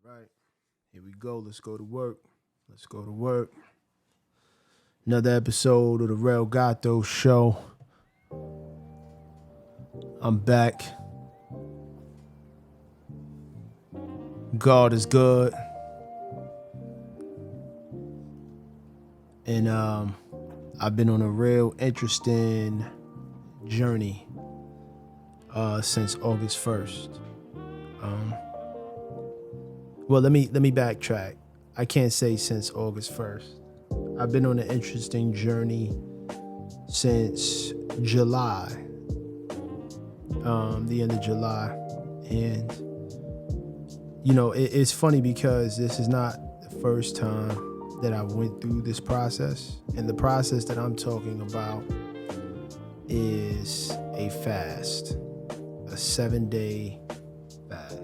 Right. Here we go. Let's go to work. Let's go to work. Another episode of the RELL GATO Show. I'm back. God is good. And I've been on a real interesting journey since August 1st. Well, let me backtrack. I can't say since August 1st. I've been on an interesting journey since July, the end of July. And, it's funny because this is not the first time that I went through this process. And the process that I'm talking about is a fast, a 7-day fast.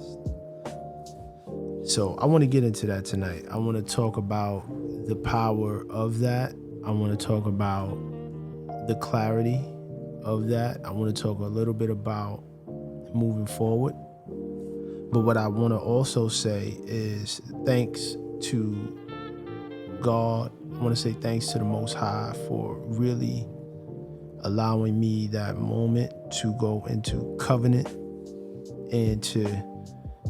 So I want to get into that tonight. I want to talk about the power of that. I want to talk about the clarity of that. I want to talk a little bit about moving forward. But what I want to also say is thanks to God. I want to say thanks to the Most High for really allowing me that moment to go into covenant and to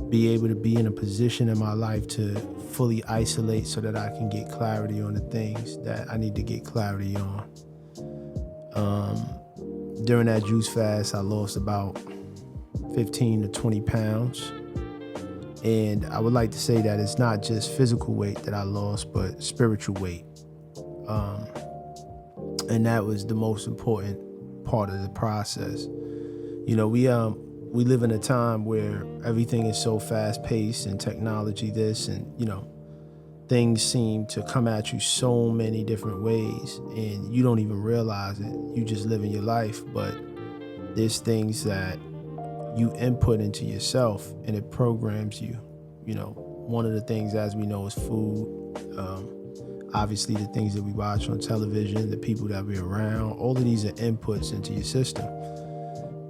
be able to be in a position in my life to fully isolate so that I can get clarity on the things that I need to get clarity on. During that juice fast, I lost about 15 to 20 pounds. And I would like to say that it's not just physical weight that I lost, but spiritual weight. And that was the most important part of the process. We live in a time where everything is so fast paced and technology this and, things seem to come at you so many different ways and you don't even realize it. You just living your life, but there's things that you input into yourself and it programs you. One of the things, as we know, is food. Obviously the things that we watch on television, the people that we're around, all of these are inputs into your system.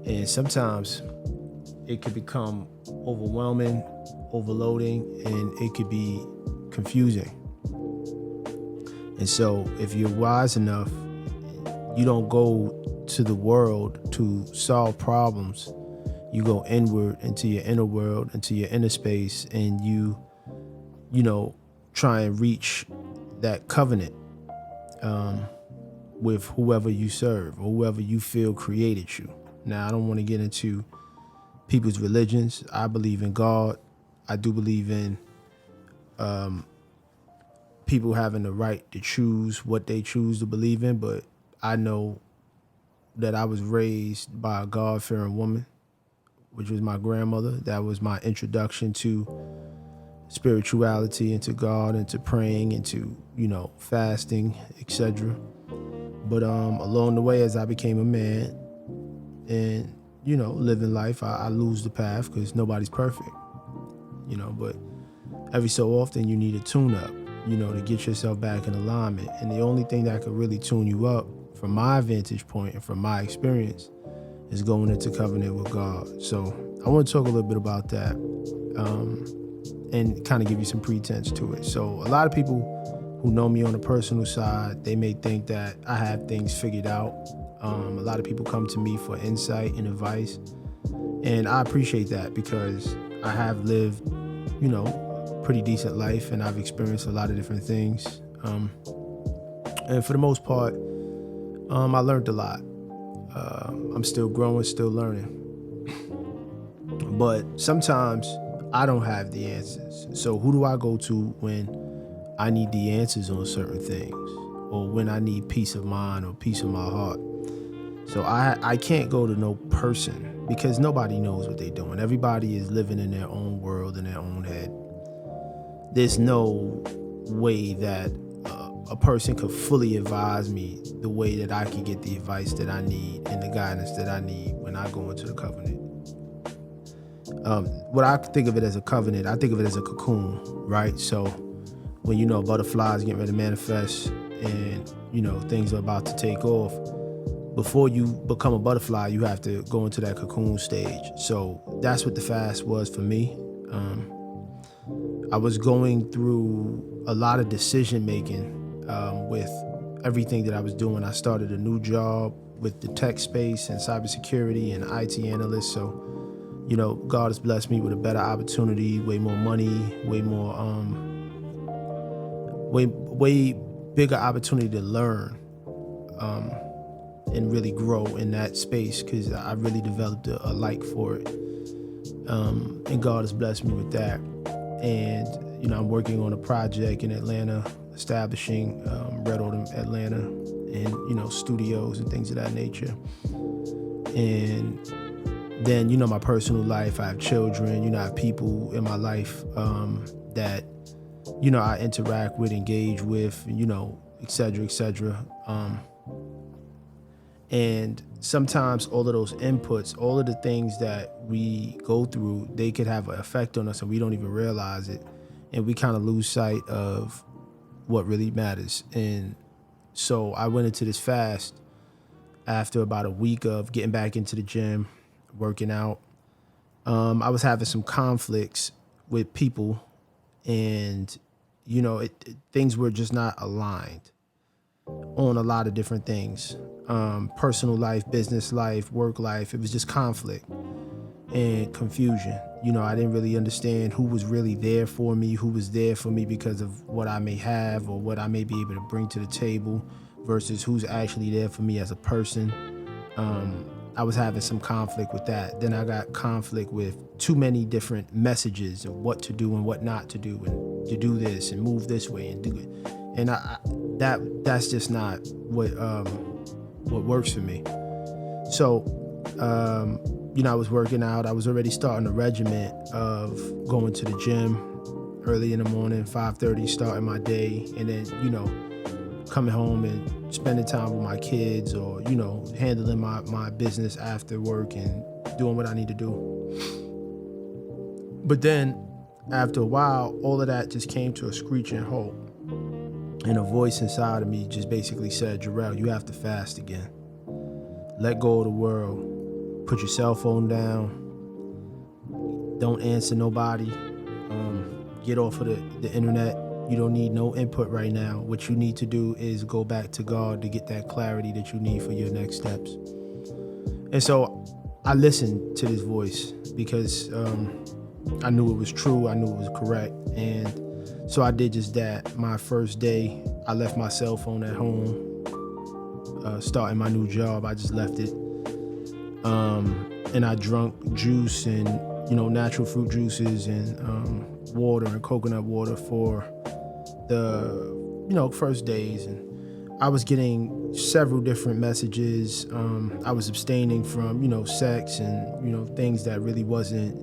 And sometimes it could become overwhelming, overloading, and it could be confusing. And so if you're wise enough, you don't go to the world to solve problems. You go inward into your inner world, into your inner space, and you try and reach that covenant with whoever you serve or whoever you feel created you. Now, I don't want to get into people's religions. I believe in God. I do believe in people having the right to choose what they choose to believe in, but I know that I was raised by a God-fearing woman, which was my grandmother. That was my introduction to spirituality and to God and to praying and to, fasting, etc. But along the way, as I became a man and, living life, I lose the path because nobody's perfect, but every so often you need a tune-up, to get yourself back in alignment. And the only thing that could really tune you up from my vantage point and from my experience is going into covenant with God. So I want to talk a little bit about that and kind of give you some pretense to it. So a lot of people who know me on the personal side, they may think that I have things figured out. A lot of people come to me for insight and advice. And I appreciate that because I have lived, pretty decent life and I've experienced a lot of different things. And for the most part, I learned a lot. I'm still growing, still learning. But sometimes I don't have the answers. So who do I go to when I need the answers on certain things or when I need peace of mind or peace of my heart? So I can't go to no person because nobody knows what they're doing. Everybody is living in their own world, in their own head. There's no way that a person could fully advise me the way that I can get the advice that I need and the guidance that I need when I go into the covenant. What I think of it as a covenant, I think of it as a cocoon, right? So when butterflies getting ready to manifest and things are about to take off, before you become a butterfly, you have to go into that cocoon stage. So that's what the fast was for me. I was going through a lot of decision making with everything that I was doing. I started a new job with the tech space and cybersecurity and IT analyst. So, God has blessed me with a better opportunity, way more money, way more, way bigger opportunity to learn and really grow in that space, because I really developed a like for it. And God has blessed me with that. And, I'm working on a project in Atlanta, establishing RELL Atlanta and, studios and things of that nature. And then, my personal life, I have children, I have people in my life that, I interact with, engage with, et cetera, et cetera. And sometimes all of those inputs, all of the things that we go through, they could have an effect on us and we don't even realize it. And we kind of lose sight of what really matters. And so I went into this fast after about a week of getting back into the gym, working out. I was having some conflicts with people, and, things were just not aligned on a lot of different things. Personal life, business life, work life. It was just conflict and confusion. I didn't really understand who was really there for me, who was there for me because of what I may have or what I may be able to bring to the table versus who's actually there for me as a person. I was having some conflict with that. Then I got conflict with too many different messages of what to do and what not to do, and to do this and move this way and do it. And that's just not what works for me. So, I was working out. I was already starting a regiment of going to the gym early in the morning, 5:30, starting my day, and then, coming home and spending time with my kids, or, handling my business after work and doing what I need to do. But then after a while, all of that just came to a screeching halt. And a voice inside of me just basically said, Jarrell, you have to fast again. Let go of the world. Put your cell phone down. Don't answer nobody. Get off of the internet. You don't need no input right now. What you need to do is go back to God to get that clarity that you need for your next steps. And so I listened to this voice because I knew it was true. I knew it was correct. And so I did just that. My first day, I left my cell phone at home. Starting my new job, I just left it. And I drank juice and, natural fruit juices and water and coconut water for the, first days. And I was getting several different messages. I was abstaining from, sex and, things that really wasn't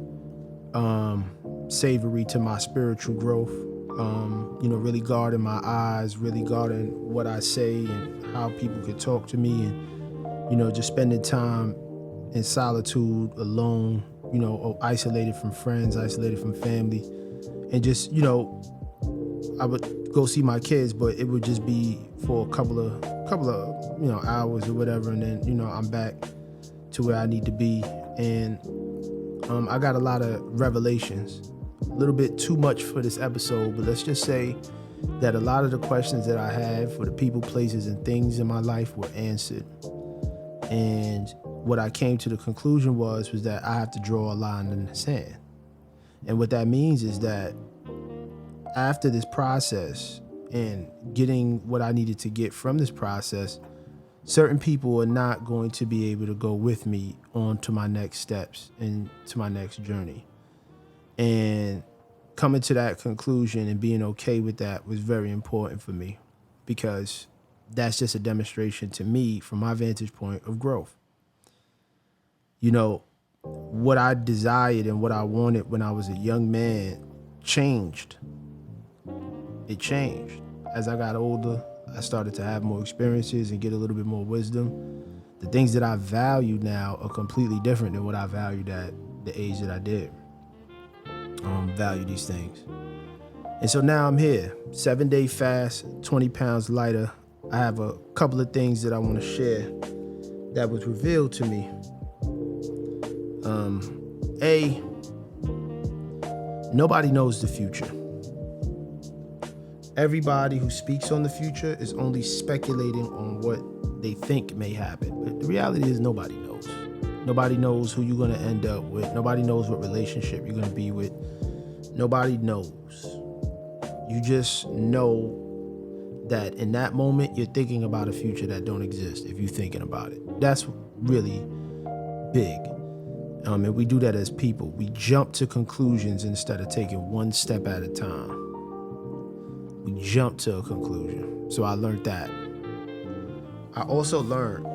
savory to my spiritual growth. Really guarding my eyes, really guarding what I say and how people could talk to me, and, just spending time in solitude, alone, isolated from friends, isolated from family. And just, I would go see my kids, but it would just be for a couple of hours or whatever. And then, I'm back to where I need to be. And I got a lot of revelations. A little bit too much for this episode, but let's just say that a lot of the questions that I had for the people, places, and things in my life were answered. And what I came to the conclusion was that I have to draw a line in the sand. And what that means is that after this process and getting what I needed to get from this process, certain people are not going to be able to go with me on to my next steps and to my next journey. And coming to that conclusion and being okay with that was very important for me, because that's just a demonstration to me, from my vantage point, of growth. What I desired and what I wanted when I was a young man changed. It changed. As I got older, I started to have more experiences and get a little bit more wisdom. The things that I value now are completely different than what I valued at the age that I did. Value these things. And so now I'm here, 7-day fast, 20 pounds lighter. I have a couple of things that I want to share that was revealed to me. Nobody knows the future. Everybody who speaks on the future is only speculating on what they think may happen. But the reality is nobody knows. Nobody knows who you're going to end up with. Nobody knows what relationship you're going to be with. Nobody knows. You just know that in that moment, you're thinking about a future that don't exist if you're thinking about it. That's really big. And we do that as people. We jump to conclusions instead of taking one step at a time. We jump to a conclusion. So I learned that. I also learned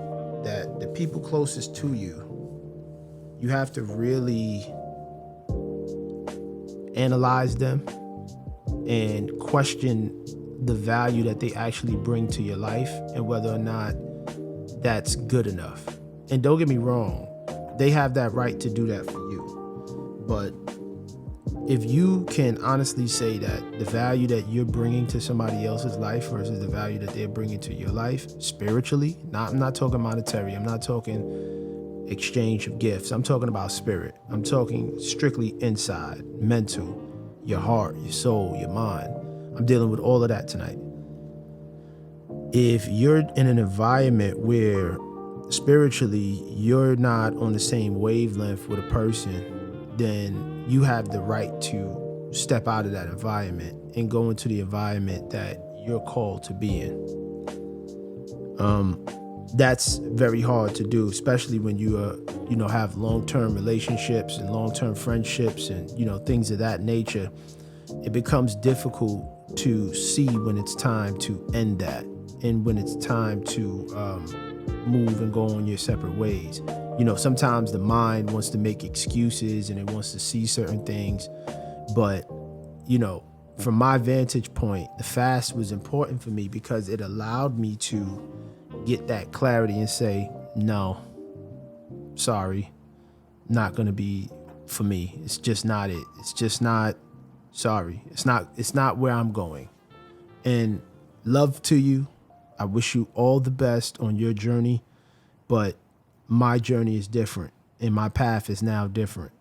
that the people closest to you, you have to really analyze them and question the value that they actually bring to your life and whether or not that's good enough. And don't get me wrong, they have that right to do that for you. But if you can honestly say that the value that you're bringing to somebody else's life versus the value that they're bringing to your life spiritually, I'm not talking monetary, I'm not talking exchange of gifts, I'm talking about spirit. I'm talking strictly inside, mental, your heart, your soul, your mind. I'm dealing with all of that tonight. If you're in an environment where spiritually you're not on the same wavelength with a person, then you have the right to step out of that environment and go into the environment that you're called to be in. That's very hard to do, especially when you have long-term relationships and long-term friendships and things of that nature. It becomes difficult to see when it's time to end that and when it's time to move and go on your separate ways. Sometimes the mind wants to make excuses and it wants to see certain things, but from my vantage point, the fast was important for me because it allowed me to get that clarity and say, no, sorry, not gonna be for me. It's just not it. It's just not. Sorry, it's not where I'm going. And love to you. I wish you all the best on your journey, but my journey is different and my path is now different.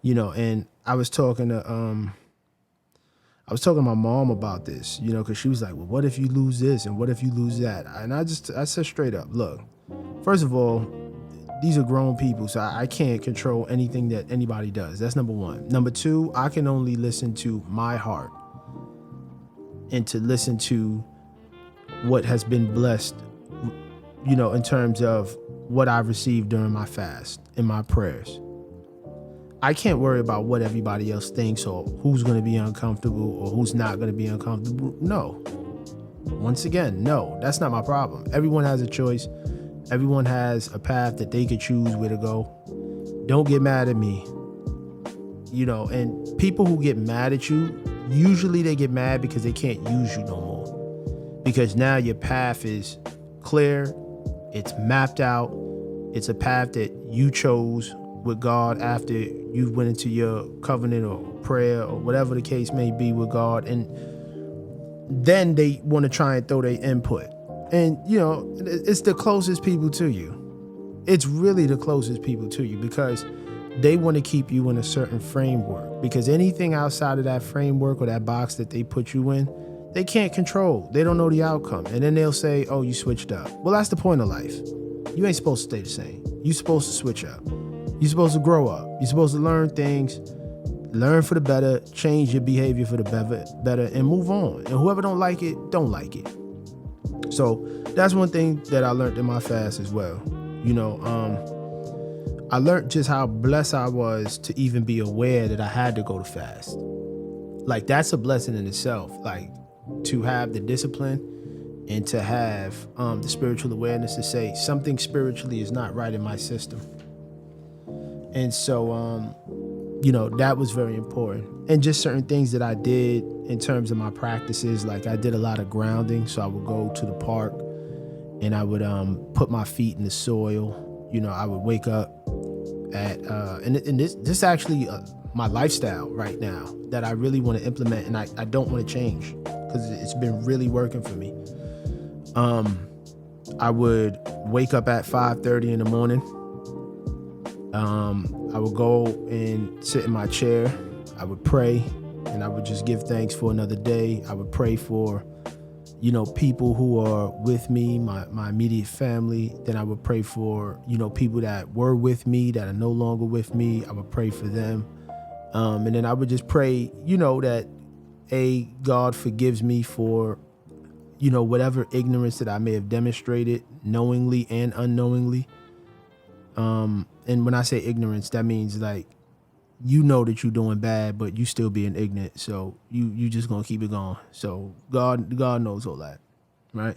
And I was talking to my mom about this, because she was like, well, what if you lose this and what if you lose that? And I said straight up, look, first of all, these are grown people, so I can't control anything that anybody does. That's number one. Number two, I can only listen to my heart and to listen to what has been blessed, in terms of what I've received during my fast and my prayers. I can't worry about what everybody else thinks or who's going to be uncomfortable or who's not going to be uncomfortable. No. Once again, no, that's not my problem. Everyone has a choice. Everyone has a path that they could choose where to go. Don't get mad at me. And people who get mad at you, usually they get mad because they can't use you no more. Because now your path is clear, it's mapped out, it's a path that you chose with God after you went into your covenant or prayer or whatever the case may be with God. And then they want to try and throw their input. And, it's the closest people to you. It's really the closest people to you because they want to keep you in a certain framework. Because anything outside of that framework or that box that they put you in, they can't control. They don't know the outcome. And then they'll say, oh, you switched up. Well, that's the point of life. You ain't supposed to stay the same. You're supposed to switch up. You're supposed to grow up. You're supposed to learn things, learn for the better, change your behavior for the better, and move on. And whoever don't like it, don't like it. So that's one thing that I learned in my fast as well. I learned just how blessed I was to even be aware that I had to go to fast. Like, that's a blessing in itself. Like, to have the discipline and to have the spiritual awareness to say something spiritually is not right in my system. And so, that was very important. And just certain things that I did in terms of my practices, like I did a lot of grounding. So I would go to the park and I would put my feet in the soil. I would wake up at, and this actually my lifestyle right now that I really want to implement and I don't want to change because it's been really working for me. I would wake up at 5:30 in the morning. I would go and sit in my chair. I would pray, and I would just give thanks for another day. I would pray for, people who are with me, my immediate family. Then I would pray for, people that were with me that are no longer with me. I would pray for them. And then I would just pray, that God forgives me for, whatever ignorance that I may have demonstrated knowingly and unknowingly. And when I say ignorance, that means like, that you're doing bad, but you still being ignorant. So you just gonna keep it going. So God knows all that, right?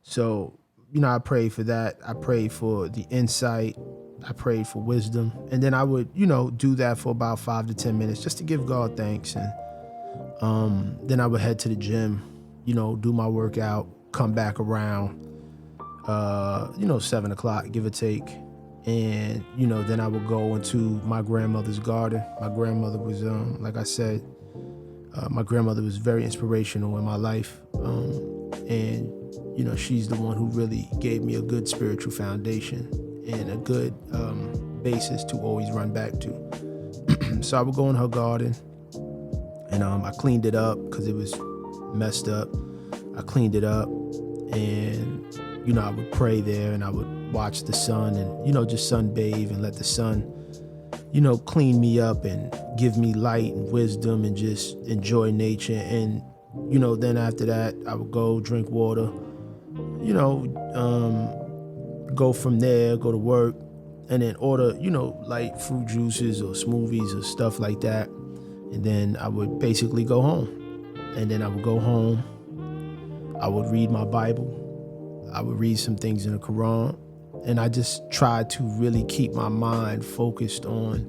So, I prayed for that. I prayed for the insight. I prayed for wisdom. And then I would, do that for about 5 to 10 minutes just to give God thanks. And then I would head to the gym, do my workout, come back around, 7 o'clock, give or take. And, then I would go into my grandmother's garden. My grandmother was, like I said, my grandmother was very inspirational in my life. And, she's the one who really gave me a good spiritual foundation and a good basis to always run back to. So I would go in her garden, and I cleaned it up because it was messed up. I cleaned it up, and, I would pray there, and I would watch the sun and, just sunbathe and let the sun, clean me up and give me light and wisdom and just enjoy nature. And, then after that, I would go drink water, go from there, go to work, and then order, like fruit juices or smoothies or stuff like that. And then I would basically go home. And then I would go home. I would read my Bible. I would read some things in the Quran. And I just tried to really keep my mind focused on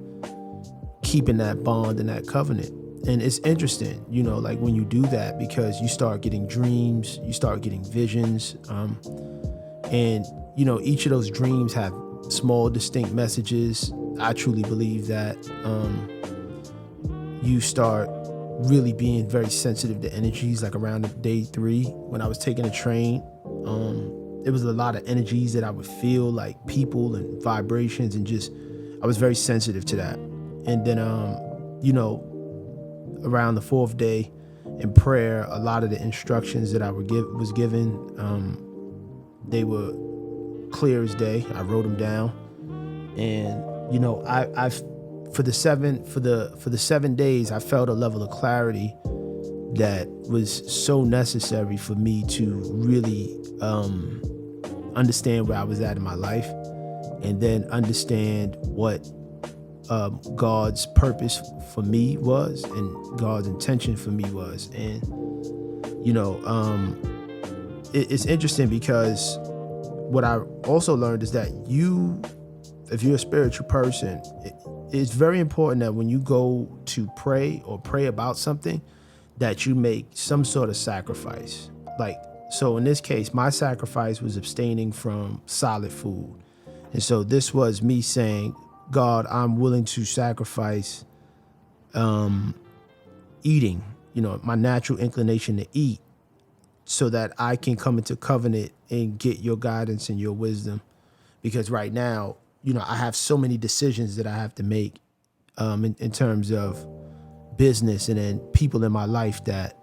keeping that bond and that covenant. And it's interesting, like when you do that, because you start getting dreams, you start getting visions. And, each of those dreams have small, distinct messages. I truly believe that you start really being very sensitive to energies, like around day 3 when I was taking a train. There was a lot of energies that I would feel, like people and vibrations, and just I was very sensitive to that. And then around the 4th day in prayer, a lot of the instructions that I was given, they were clear as day. I wrote them down, and I for the 7 days, I felt a level of clarity that was so necessary for me to really understand where I was at in my life, and then understand what God's purpose for me was and God's intention for me was. And it's interesting because what I also learned is that if you're a spiritual person, it's very important that when you go to pray or pray about something, that you make some sort of sacrifice. So in this case, my sacrifice was abstaining from solid food. And so this was me saying, God, I'm willing to sacrifice eating, my natural inclination to eat, so that I can come into covenant and get your guidance and your wisdom. Because right now, I have so many decisions that I have to make in terms of business and then people in my life that,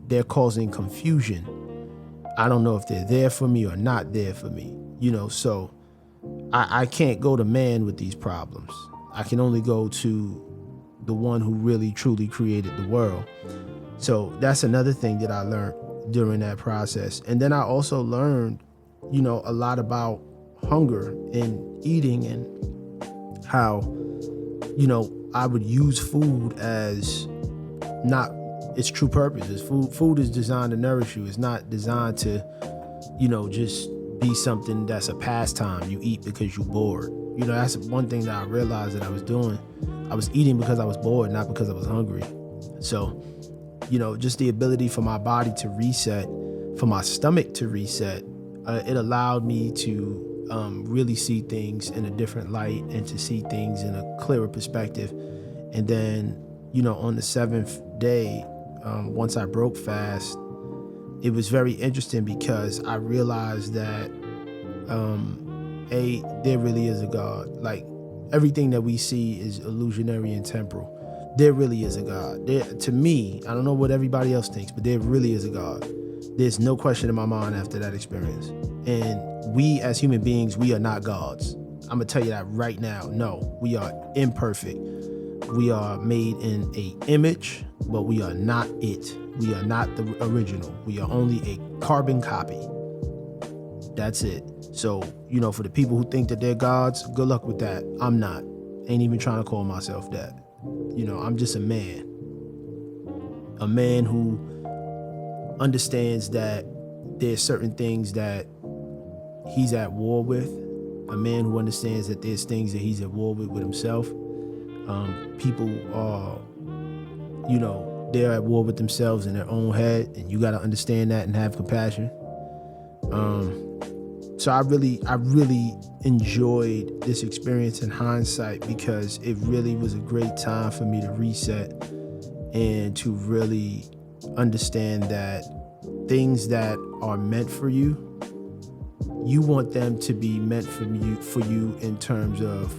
they're causing confusion. I don't know if they're there for me or not there for me, so I can't go to man with these problems. I can only go to the one who really truly created the world. So that's another thing that I learned during that process. And then I also learned, a lot about hunger and eating, and how, I would use food as not its true purpose. Food is designed to nourish you. It's not designed to, just be something that's a pastime. You eat because you're bored. That's one thing that I realized that I was doing. I was eating because I was bored, not because I was hungry. So, just the ability for my body to reset, for my stomach to reset, it allowed me to really see things in a different light and to see things in a clearer perspective. And then, on the 7th day, once I broke fast, it was very interesting because I realized that, there really is a God. Like, everything that we see is illusionary and temporal. There really is a God. To me, I don't know what everybody else thinks, but there really is a God. There's no question in my mind after that experience. And we as human beings, we are not gods. I'm gonna tell you that right now. No, we are imperfect. We are made in an image, but we are not it. We are not the original. We are only a carbon copy. That's it. So, for the people who think that they're gods, good luck with that. I'm not. Ain't even trying to call myself that. I'm just a man. A man who understands that there's certain things that he's at war with. A man who understands that there's things that he's at war with himself. People are, they're at war with themselves in their own head, and you got to understand that and have compassion. So I really enjoyed this experience in hindsight, because it really was a great time for me to reset and to really understand that things that are meant for you, you want them to be meant for you in terms of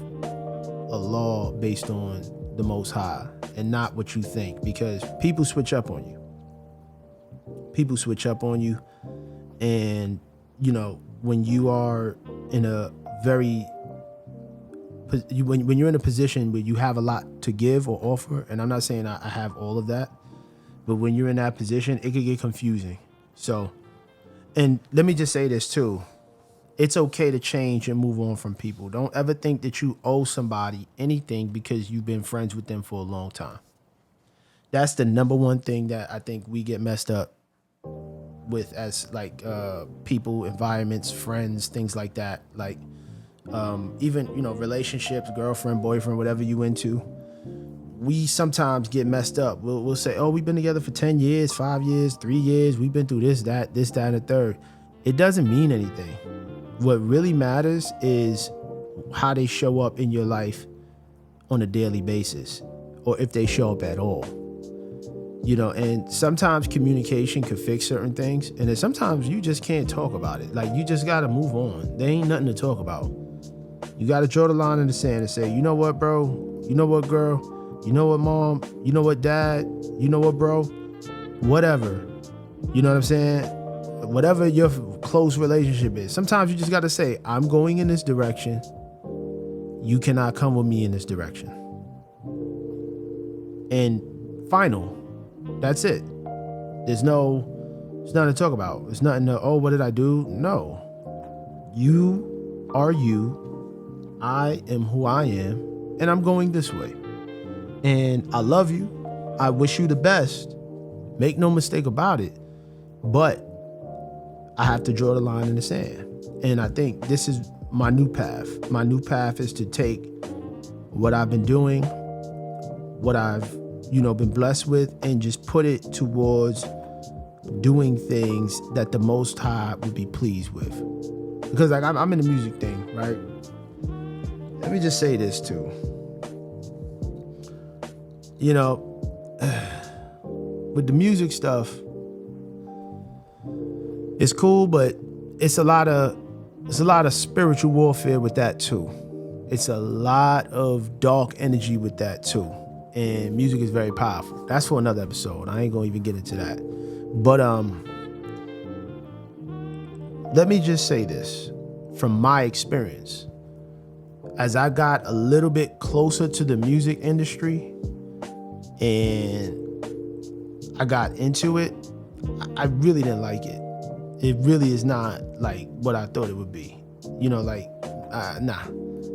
a law based on the Most High and not what you think, because people switch up on you. People switch up on you, and when you are in a when you're in a position where you have a lot to give or offer, and I'm not saying I have all of that, but when you're in that position, it could get confusing. So, and let me just say this too. It's okay to change and move on from people. Don't ever think that you owe somebody anything because you've been friends with them for a long time. That's the number one thing that I think we get messed up with as people, environments, friends, things like that. Like even, relationships, girlfriend, boyfriend, whatever you into. We sometimes get messed up. We'll say, oh, we've been together for 10 years, 5 years, 3 years. We've been through this, that, and the third. It doesn't mean anything. What really matters is how they show up in your life on a daily basis, or if they show up at all. And sometimes communication could fix certain things, and then sometimes you just can't talk about it. Like, you just got to move on. There ain't nothing to talk about. You got to draw the line in the sand and say, you know what, bro? You know what, girl? You know what, mom? You know what, dad? You know what, bro? Whatever. You know what I'm saying? Whatever your close relationship is, sometimes you just got to say, I'm going in this direction. You cannot come with me in this direction. And final. That's it. There's nothing to talk about. There's nothing to, oh, what did I do? No. You are you. I am who I am. And I'm going this way. And I love you. I wish you the best. Make no mistake about it. But I have to draw the line in the sand. And I think this is my new path. My new path is to take what I've been doing, what I've, been blessed with, and just put it towards doing things that the Most High would be pleased with. Because I'm in the music thing, right? Let me just say this too. With the music stuff, it's cool, but it's a lot of spiritual warfare with that too. It's a lot of dark energy with that too. And music is very powerful. That's for another episode. I ain't gonna even get into that. But let me just say this from my experience. As I got a little bit closer to the music industry and I got into it, I really didn't like it. It really is not like what I thought it would be. Nah.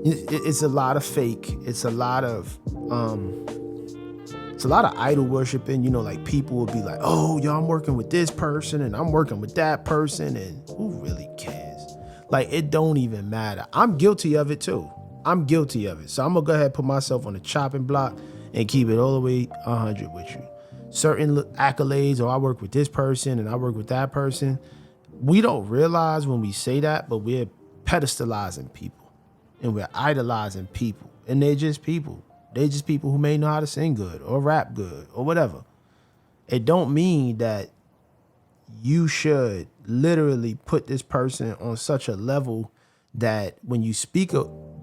It's a lot of fake. It's a lot of idol worshiping. Like people will be like, oh, yo, I'm working with this person and I'm working with that person, and who really cares? Like, it don't even matter. I'm guilty of it too. I'm guilty of it. So I'm gonna go ahead and put myself on the chopping block and keep it all the way 100 with you. Certain accolades, or I work with this person and I work with that person. We don't realize when we say that, but we're pedestalizing people and we're idolizing people, and they're just people. They're just people who may know how to sing good or rap good or whatever. It don't mean that you should literally put this person on such a level that when you speak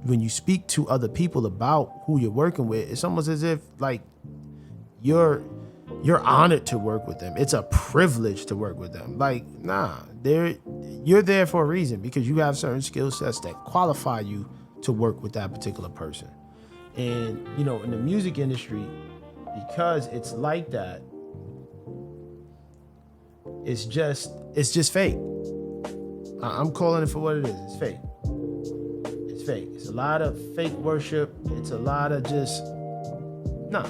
when you speak to other people about who you're working with, it's almost as if like you're honored to work with them. It's a privilege to work with them. Like, nah, you're there for a reason, because you have certain skill sets that qualify you to work with that particular person. And, you know, in the music industry, because it's like that, it's just fake. I'm calling it for what it is. It's fake. It's fake. It's a lot of fake worship. It's a lot of just, nah.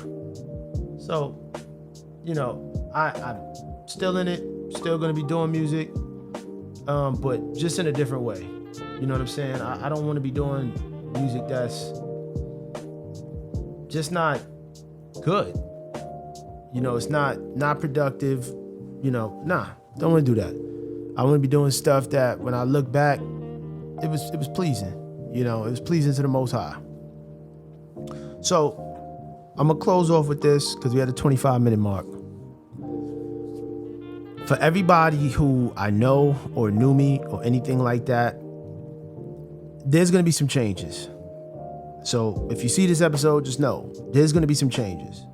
So, you know, I'm still in it, still gonna be doing music, but just in a different way. You know what I'm saying? I don't want to be doing music that's just not good. You know, it's not productive. You know, nah, don't want to do that. I want to be doing stuff that when I look back, it was pleasing. You know, it was pleasing to the Most High. So I'm gonna close off with this because we had a 25-minute mark. For everybody who I know or knew me or anything like that, there's gonna be some changes. So if you see this episode, just know there's gonna be some changes.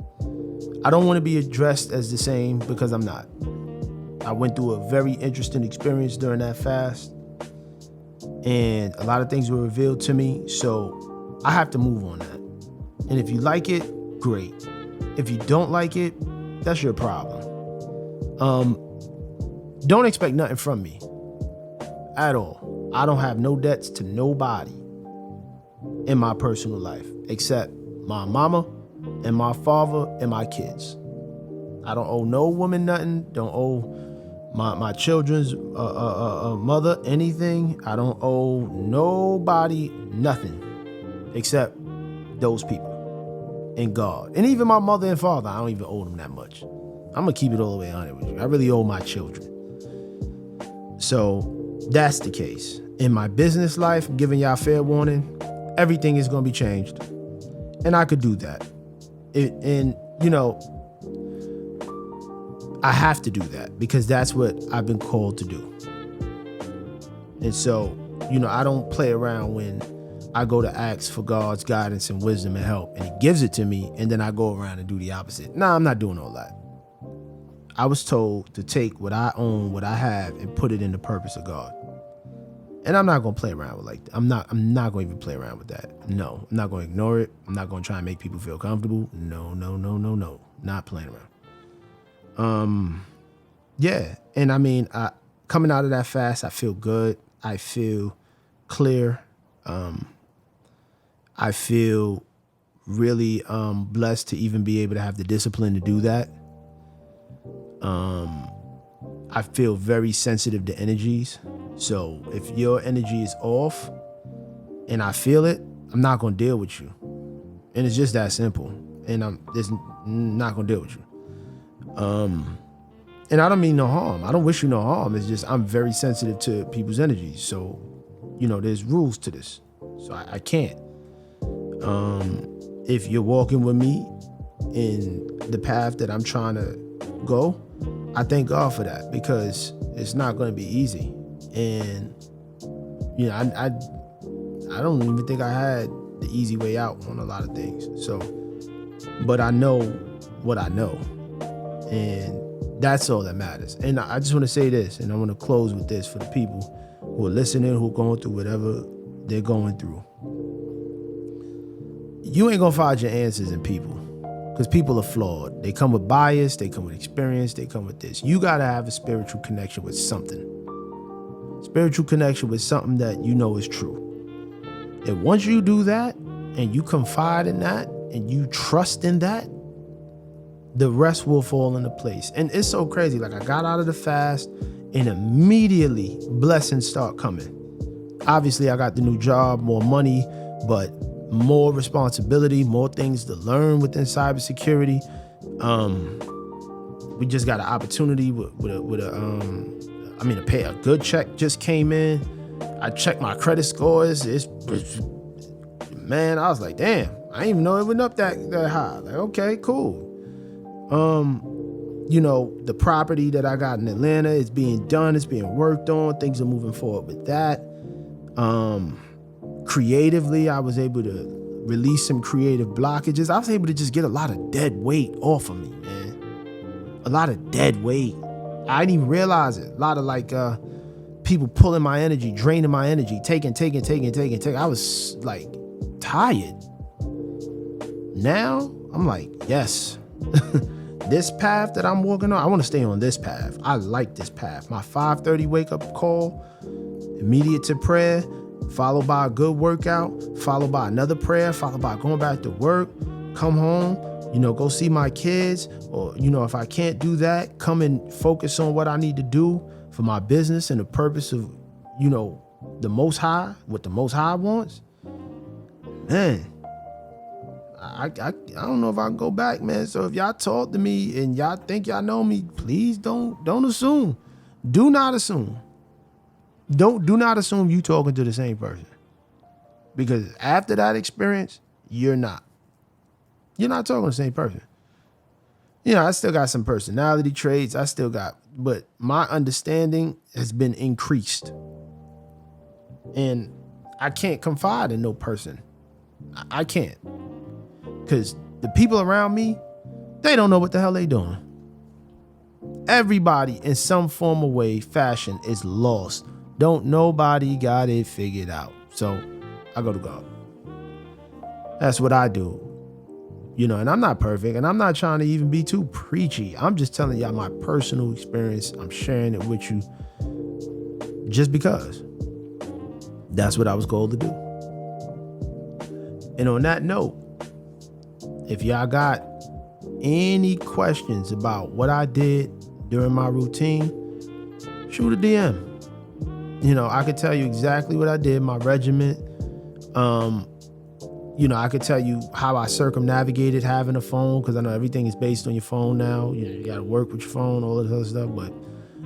I don't want to be addressed as the same, because I'm not. I went through a very interesting experience during that fast, and a lot of things were revealed to me, so I have to move on that. And if you like it, great. If you don't like it, that's your problem. Don't expect nothing from me at all. I don't have no debts to nobody in my personal life except my mama and my father and my kids. I don't owe no woman nothing. Don't owe my children's mother anything. I don't owe nobody nothing except those people and God. And even my mother and father, I don't even owe them that much. I'm gonna keep it all the way honest with you. I really owe my children. So that's the case. In my business life, I'm giving y'all fair warning, everything is gonna be changed. And I could do that. And you know, I have to do that because that's what I've been called to do. And so, you know, I don't play around when I go to ask for God's guidance and wisdom and help, and he gives it to me, and then I go around and do the opposite. Nah, I'm not doing all that. I was told to take what I own, what I have, and put it in the purpose of God. And I'm not going to play around with like that. I'm not going to even play around with that. No, I'm not going to ignore it. I'm not going to try and make people feel comfortable. No. Not playing around. Yeah. And I mean, coming out of that fast, I feel good. I feel clear. I feel really blessed to even be able to have the discipline to do that. I feel very sensitive to energies. So if your energy is off and I feel it, I'm not going to deal with you. And it's just that simple. And I'm just not going to deal with you. And I don't mean no harm. I don't wish you no harm. It's just I'm very sensitive to people's energies. So, you know, there's rules to this. So I can't. If you're walking with me in the path that I'm trying to go, I thank God for that, because it's not going to be easy. And, you know, I don't even think I had the easy way out on a lot of things. So, but I know what I know. And that's all that matters. And I just want to say this, and I want to close with this for the people who are listening, who are going through whatever they're going through. You ain't going to find your answers in people, because people are flawed. They come with bias, they come with experience, they come with this. You got to have a spiritual connection with something. Spiritual connection with something that you know is true. And once you do that, and you confide in that, and you trust in that, the rest will fall into place. And it's so crazy. Like, I got out of the fast and immediately blessings start coming. Obviously, I got the new job, more money, but more responsibility, more things to learn within cybersecurity. We just got an opportunity a good check just came in. I checked my credit scores. Man, I was like, damn, I didn't even know it went up that high. Like, okay, cool. You know, the property that I got in Atlanta is being done, it's being worked on, things are moving forward with that. Creatively, I was able to release some creative blockages. I was able to just get a lot of dead weight off of me, man. A lot of dead weight. I didn't even realize it. A lot of like people pulling my energy, draining my energy, taking. I was like tired. Now I'm like, yes. This path that I'm walking on, I want to stay on this path. I like this path. My 5:30 wake up call, immediate to prayer, followed by a good workout, followed by another prayer, followed by going back to work, come home, go see my kids, or, if I can't do that, come and focus on what I need to do for my business and the purpose of, the Most High, what the Most High wants. Man, I don't know if I can go back, man. So if y'all talk to me and y'all think y'all know me, please don't assume. Do not assume. Do not assume you talking to the same person. Because after that experience, you're not. You're not talking to the same person. I still got some personality traits. But my understanding has been increased. And I can't confide in no person. I can't. Because the people around me, they don't know what the hell they doing. Everybody in some form of way, fashion is lost. Don't nobody got it figured out. So I go to God. That's what I do. And I'm not perfect, and I'm not trying to even be too preachy. I'm just telling y'all my personal experience. I'm sharing it with you just because that's what I was called to do. And on that note, if y'all got any questions about what I did during my routine, shoot a DM. I could tell you exactly what I did, my regimen. I could tell you how I circumnavigated having a phone, because I know everything is based on your phone now. You got to work with your phone, all this other stuff. But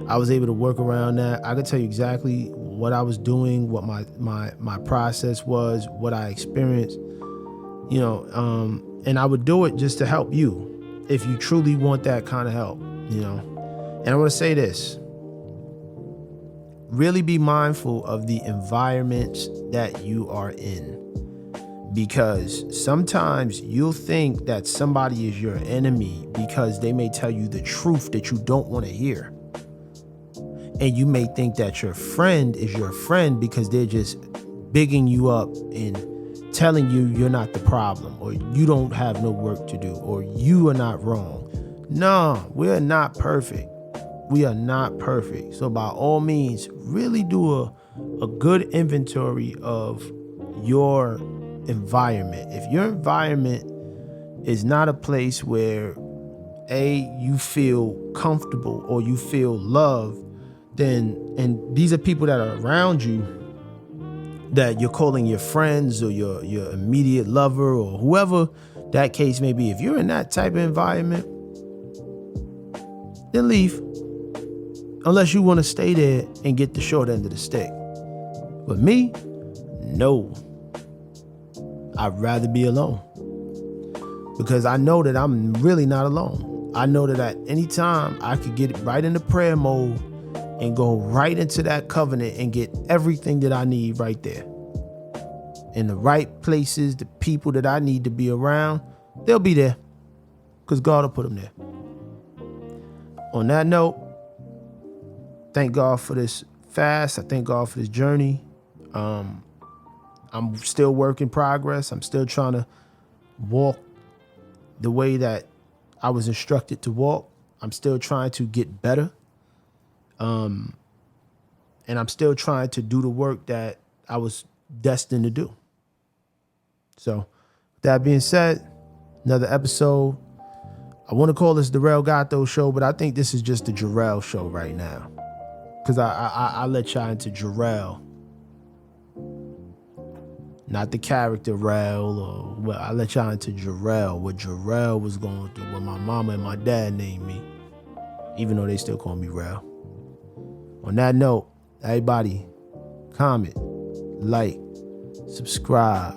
I was able to work around that. I could tell you exactly what I was doing, what my process was, what I experienced. And I would do it just to help you if you truly want that kind of help. And I want to say this. Really be mindful of the environments that you are in, because sometimes you'll think that somebody is your enemy because they may tell you the truth that you don't want to hear. And you may think that your friend is your friend because they're just bigging you up and telling you you're not the problem, or you don't have no work to do, or you are not wrong. No, we are not perfect. We are not perfect. So by all means, really do a good inventory of your environment. If your environment is not a place where you feel comfortable or you feel loved, and these are people that are around you that you're calling your friends or your immediate lover or whoever that case may be. If you're in that type of environment, then leave. Unless you want to stay there and get the short end of the stick. But me, no. I'd rather be alone. Because I know that I'm really not alone. I know that at any time I could get right into prayer mode and go right into that covenant and get everything that I need right there. In the right places, the people that I need to be around, they'll be there. Because God will put them there. On that note, thank God for this fast. I thank God for this journey. I'm still work in progress. I'm still trying to walk the way that I was instructed to walk. I'm still trying to get better. And I'm still trying to do the work that I was destined to do. So, with that being said, another episode. I want to call this the RELL GATO Show, but I think this is just the Jarrell Show right now. Because I let y'all into Jarrell. Not the character Rel, or I let y'all into Jarrell, what Jarrell was going through, what my mama and my dad named me. Even though they still call me Rel. On that note, everybody, comment, like, subscribe.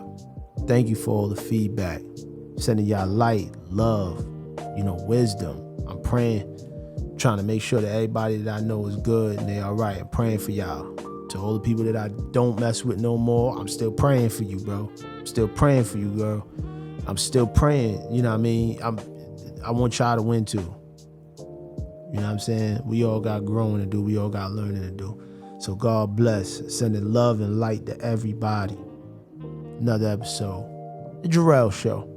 Thank you for all the feedback. Sending y'all light, love, wisdom. I'm praying, trying to make sure that everybody that I know is good and they all right. I'm praying for y'all. To all the people that I don't mess with no more, I'm still praying for you, bro. I'm still praying for you, girl. I'm still praying, you know what I mean? I want y'all to win too. You know what I'm saying? We all got growing to do. We all got learning to do. So God bless. Sending love and light to everybody. Another episode. The RELL Show.